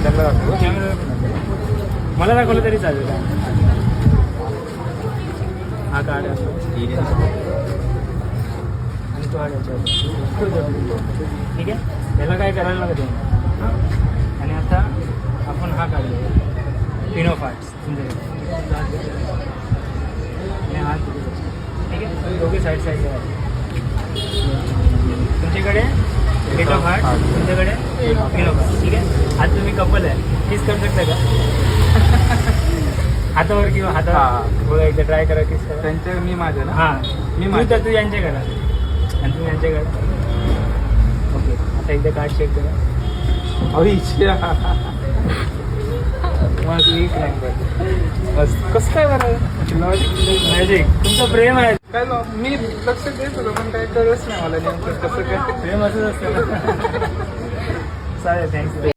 त्यांना दाखवू. मला दाखवलं तरी चालेल. हा कार्ड असतो आणि तो कार्ड ठीक आहे. याला काय करायला लागत नाही. आणि आता आपण हा काढलो पिनो पार्ट्स तुमच्याकडे आणि हा ठीक आहे. दोघे साईड साईड तुमच्याकडे डेट ऑफ हार्ट, तुमच्याकडे पिनो पार्ट. ठीक आहे. आज तुम्ही कपल आहे, किस करू शकता का? हातावर किंवा हातावर बघा एकदा ट्राय करा किस करा. त्यांच्या मी माझं ना. हां मी तू तर तू यांच्या करा आणि तुम्ही यांच्या करा. ओके आता एकदा कार्ड चेक करा. मग एक नंबर. कसं काय बरं मॅजिक. तुमचं प्रेम आहे. काय मी लक्ष देत होतो पण काय कळलंच नाही मला नेमकं कसं काय. प्रेम असंच असतं. चालेल थँक्यू.